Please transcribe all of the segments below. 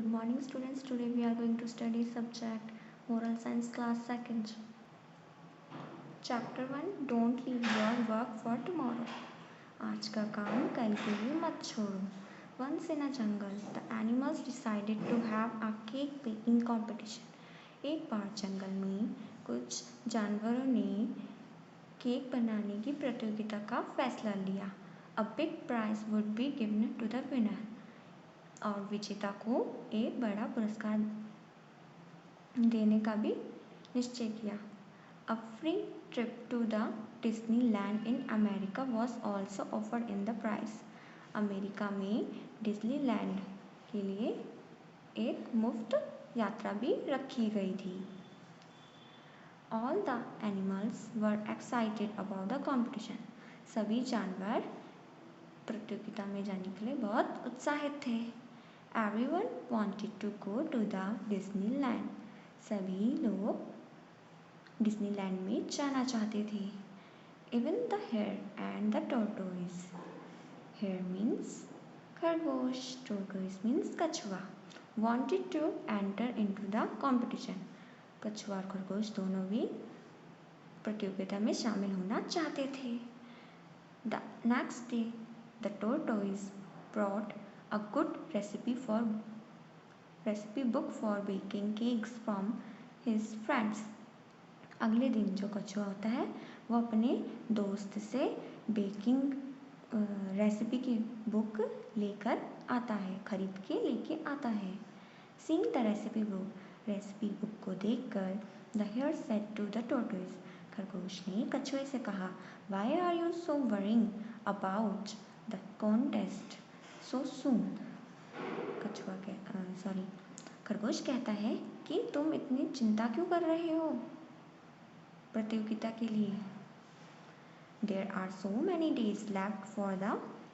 Good morning students. Today we are going to study subject Moral Science class 2nd. Chapter 1 Don't leave your work for tomorrow. आज का काम कल के लिए मत छोड़ो. Once in a jungle, the animals decided to have a cake baking competition. एक बार जंगल में कुछ जानवरों ने केक बनाने की प्रतियोगिता का फैसला लिया. A big prize would be given to the winner. और विजेता को एक बड़ा पुरस्कार देने का भी निश्चय किया. A free trip to the Disneyland in America was also offered in the prize. America में डिज्नीलैंड के लिए एक मुफ्त यात्रा भी रखी गई थी. All the animals were excited about the competition. सभी जानवर प्रतियोगिता में जाने के लिए बहुत उत्साहित थे. Everyone wanted to go to the Disneyland. सभी लोग डिज्नीलैंड में जाना चाहते थे. Even the hare and the tortoise. Hare means खरगोश, tortoise means कछुआ. Wanted to enter into the competition. कछुआ और खरगोश दोनों भी प्रतियोगिता में शामिल होना चाहते थे. The next day, the tortoise brought a good recipe book for baking cakes from his friends. अगले दिन जो कछुआ होता है वो अपने दोस्त से बेकिंग रेसिपी की बुक लेकर आता है, खरीद के लेके आता है. Seeing the recipe बुक को देखकर the hare said to the tortoise. खरगोश ने कछुए से कहा, Why are you so worrying about the contest so soon? खरगोश कहता है कि तुम इतनी चिंता क्यों कर रहे हो प्रतियोगिता के लिए. There are so many days left for the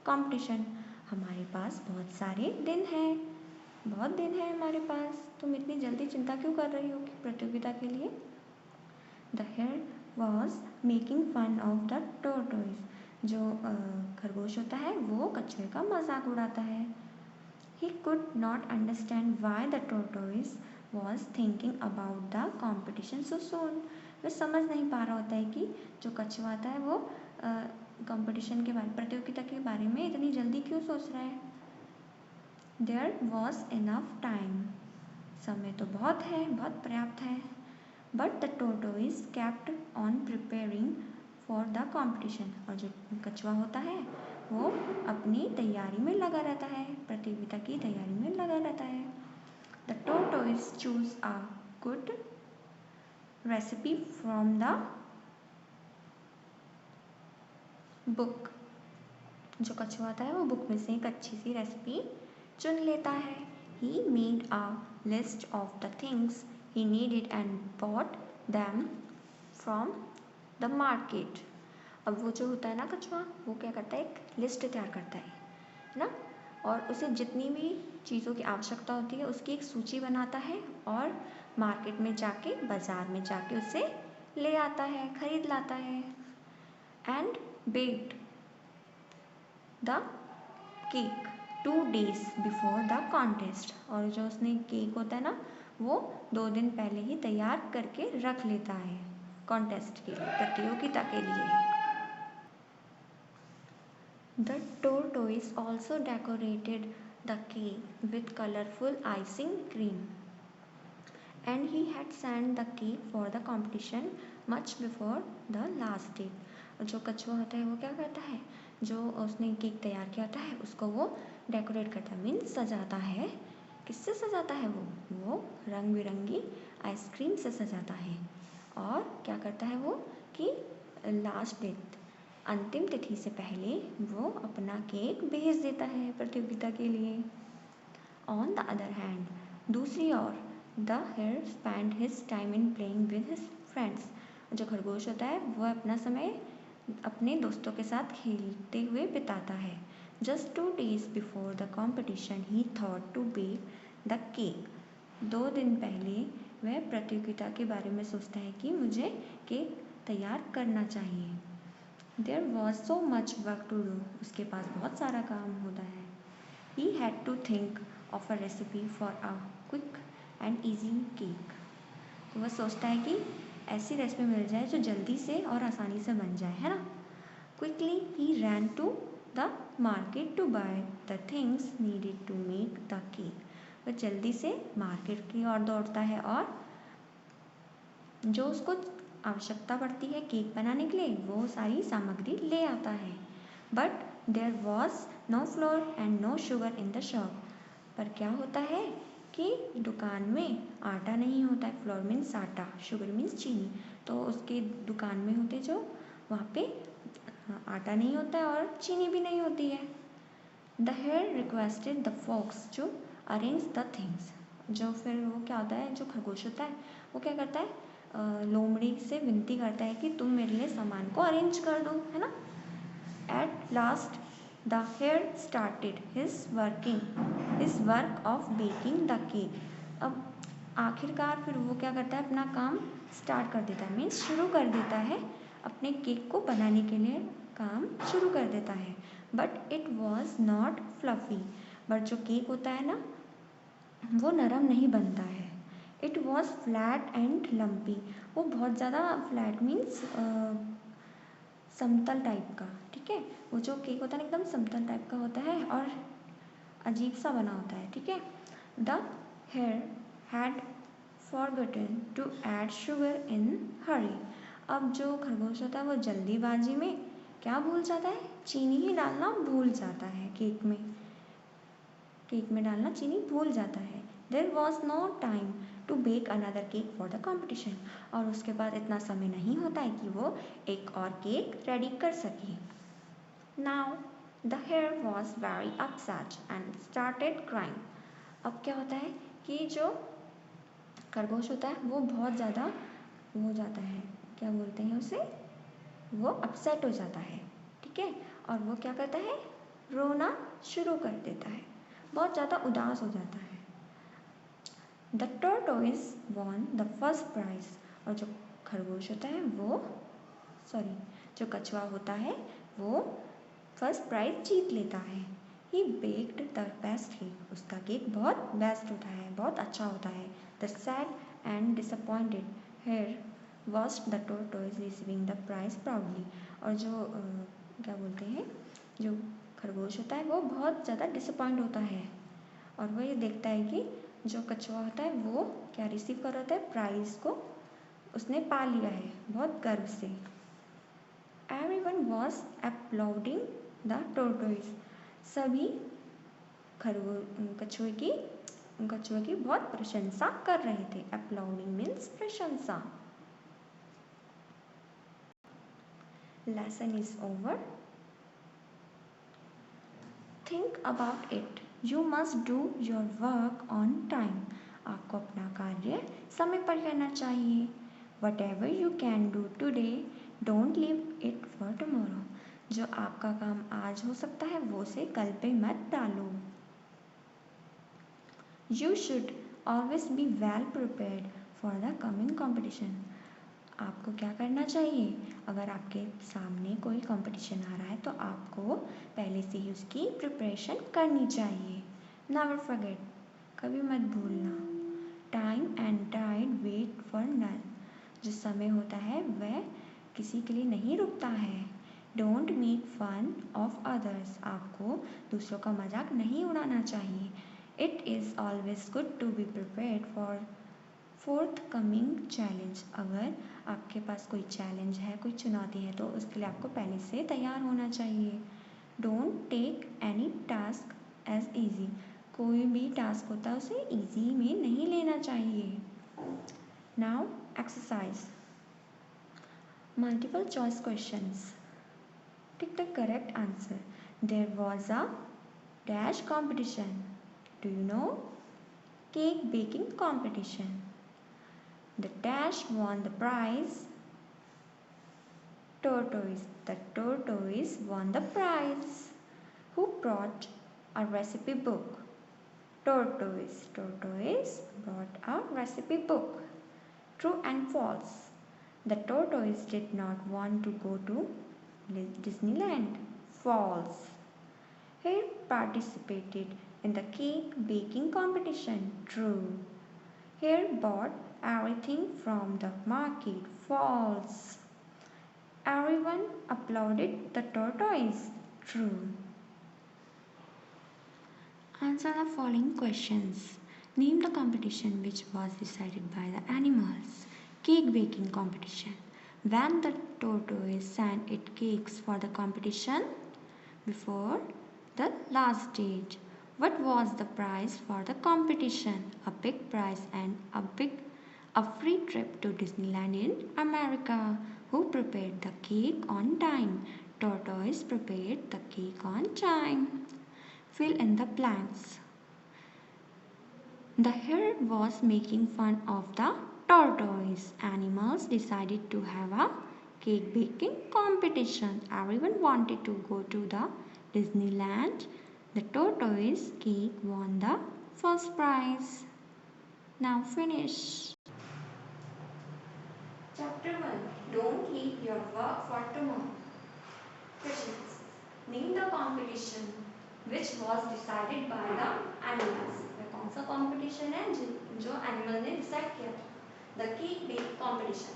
competition. हमारे पास बहुत सारे दिन हैं, बहुत दिन है हमारे पास. तुम इतनी जल्दी चिंता क्यों कर रही हो प्रतियोगिता के लिए. The hare was making fun of the tortoise. जो खरगोश होता है वो कछुए का मजाक उड़ाता है. He could not understand why the tortoise was thinking about the competition so soon. वह समझ नहीं पा रहा होता है कि जो कछुआ आता है वो कंपटीशन के बारे प्रतियोगिता के बारे में इतनी जल्दी क्यों सोच रहा है. There was enough time. समय तो बहुत है, बहुत पर्याप्त है. But the tortoise kept on preparing for the competition. और जो कछुआ होता है वो अपनी तैयारी में लगा रहता है, प्रतियोगिता की तैयारी में लगा रहता है. The tortoise chose a good recipe from the book. जो कछुआ आता है वो बुक में से एक अच्छी सी रेसिपी चुन लेता है. He made a list of the things he needed and bought them from the market. अब वो जो होता है ना कछुआ, वो क्या करता है, एक लिस्ट तैयार करता है ना, और उसे जितनी भी चीज़ों की आवश्यकता होती है उसकी एक सूची बनाता है और मार्केट में जाके, बाज़ार में जाके उसे ले आता है, खरीद लाता है. And baked the cake 2 days before the contest. और जो उसने केक होता है ना वो 2 दिन पहले ही तैयार करके रख लेता है कॉन्टेस्ट के लिए, प्रतियोगिता के लिए. The tortoise also decorated the cake with colorful icing cream. And he had sent the cake for the competition much before the last day. जो कछुआ होता है वो क्या करता है, जो उसने केक तैयार किया होता है उसको वो डेकोरेट करता है, मीन्स सजाता है. किससे सजाता है वो रंग बिरंगी आइसक्रीम से सजाता है. और क्या करता है वो कि लास्ट डेट, अंतिम तिथि से पहले वो अपना केक भेज देता है प्रतियोगिता के लिए. ऑन द अदर हैंड, दूसरी ओर, the hare spend his time in playing with his friends. जो खरगोश होता है वह अपना समय अपने दोस्तों के साथ खेलते हुए बिताता है. Just 2 days before the competition he thought to bake the cake. 2 दिन पहले वह प्रतियोगिता के बारे में सोचता है कि मुझे केक तैयार करना चाहिए. There was so much work to do. उसके पास बहुत सारा काम होता है. He had to think of a recipe for a quick and easy cake. तो वह सोचता है कि ऐसी रेसिपी मिल जाए जो जल्दी से और आसानी से बन जाए, है ना। Quickly he ran to the market to buy the things needed to make the cake. वह जल्दी से मार्केट की ओर दौड़ता है और जो उसको आवश्यकता पड़ती है केक बनाने के लिए वो सारी सामग्री ले आता है। But there was no flour and no sugar in the shop. पर क्या होता है कि दुकान में आटा नहीं होता है। फ्लोर मीन्स आटा, शुगर मीन्स चीनी। तो उसके दुकान में होते जो वहाँ पे आटा नहीं होता है और चीनी भी नहीं होती है। The hare requested the fox to arrange the things. जो फिर वो क्या होता है, जो खरगोश होता है वो क्या करता है, लोमड़ी से विनती करता है कि तुम मेरे लिए सामान को अरेंज कर दो, है ना। At last the hare started his work of baking the cake. अब आखिरकार फिर वो क्या करता है, अपना काम स्टार्ट कर देता है, मीन्स शुरू कर देता है, अपने केक को बनाने के लिए काम शुरू कर देता है। But it was not fluffy. But जो केक होता है ना वो नरम नहीं बनता है। It was flat and lumpy. वो बहुत ज़्यादा फ्लैट मीन्स समतल टाइप का, ठीक है। वो जो केक होता है ना एकदम समतल टाइप का होता है और अजीब सा बना होता है, ठीक है। The hare had forgotten to add sugar in hurry. अब जो खरगोश होता है वो जल्दीबाजी में क्या भूल जाता है, चीनी ही डालना भूल जाता है। केक में डालना चीनी भूल जाता है। There was no time to bake another cake for the competition. और उसके बाद इतना समय नहीं होता है कि वो एक और केक रेडी कर सके। Now the hare was very upset and started crying. अब क्या होता है कि जो खरगोश होता है वो बहुत ज़्यादा हो जाता है, क्या बोलते हैं उसे, वो अपसेट हो जाता है, ठीक है। और वो क्या करता है, रोना शुरू कर देता है, बहुत ज़्यादा उदास हो जाता है। The tortoise won the first prize. और जो खरगोश होता है वो जो कछुआ होता है वो फर्स्ट प्राइज जीत लेता है। He baked the best cake. उसका केक बहुत बेस्ट होता है, बहुत अच्छा होता है। The sad and disappointed hare watched the tortoise receiving the prize proudly. और जो क्या बोलते हैं, जो खरगोश होता है वो बहुत ज़्यादा डिसअपॉइंट होता है और वो ये देखता है कि जो कछुआ होता है वो क्या रिसीव कर रहा है, प्राइज़ को उसने पा लिया है बहुत गर्व से। Everyone was uploading the tortoise. सभी कछुए की बहुत प्रशंसा कर रहे थे। अपलॉडिंग मीन्स प्रशंसा। Lesson is over. Think about it. You must do your work on time. आपको अपना कार्य समय पर करना चाहिए। What ever you can do today don't leave it for tomorrow. जो आपका काम आज हो सकता है वो उसे कल पे मत डालो। You should always be well prepared for the coming competition. आपको क्या करना चाहिए, अगर आपके सामने कोई कंपटीशन आ रहा है तो आपको पहले से ही उसकी प्रिपरेशन करनी चाहिए। नेवर फॉरगेट, कभी मत भूलना। Time and tide wait for none. जो समय होता है वह किसी के लिए नहीं रुकता है। Don't make fun of others. आपको दूसरों का मजाक नहीं उड़ाना चाहिए। It is always good to be prepared for forthcoming challenge. अगर आपके पास कोई चैलेंज है, कोई चुनौती है तो उसके लिए आपको पहले से तैयार होना चाहिए। Don't take any task as easy. कोई भी टास्क होता है उसे ईजी में नहीं लेना चाहिए। Now exercise. Multiple choice questions. Tick the correct answer. There was a dash competition. Do you know? Cake baking competition. The dash won the prize. Tortoise. The tortoise won the prize. Who brought a recipe book? Tortoise. Tortoise brought a recipe book. True and false. The tortoise did not want to go to Disneyland. False. He participated in the cake baking competition. True. Hare bought everything from the market. False. Everyone applauded the tortoise. True. Answer the following questions. Name the competition which was decided by the animals. Cake baking competition. When the tortoise sent its cakes for the competition before the last date. What was the prize for the competition? A big prize and a free trip to Disneyland in America. Who prepared the cake on time? Tortoise prepared the cake on time. Fill in the blanks. The hare was making fun of the tortoise. Animals decided to have a cake baking competition. Everyone wanted to go to the Disneyland. The tortoise cake won the first prize. Now finish. Chapter 1. Don't keep your work for tomorrow. Questions. Name the competition which was decided by the animals. वह कौन सा competition है जो animal ने decide किया था? The cake bake competition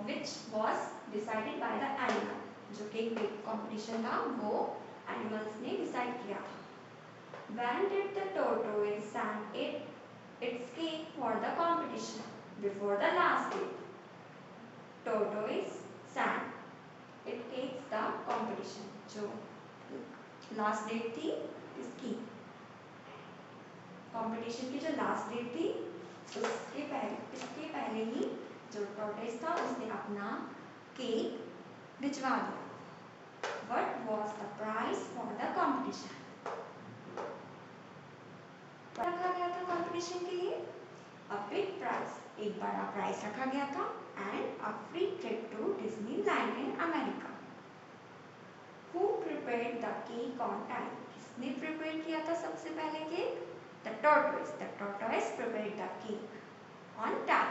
which was decided by the animal. जो cake bake competition था वो animals ने decide किया था. When did the tortoise send its cake for the competition? Before the last day. Tortoise sent it takes the competition. जो last date थी इसकी competition की जो लास्ट डेट थी इसके पहले ही जो टॉर्टोइस था उसने अपना केक भिजवा दिया. What was the price for the competition? रखा गया था कंपटीशन के लिए अ बिग प्राइस, एक बड़ा प्राइस रखा गया था and a free trip to Disneyland in America. Who prepared the cake on time? किसने प्रिपेयर किया था सबसे पहले cake? The tortoise. The tortoise prepared the cake on time.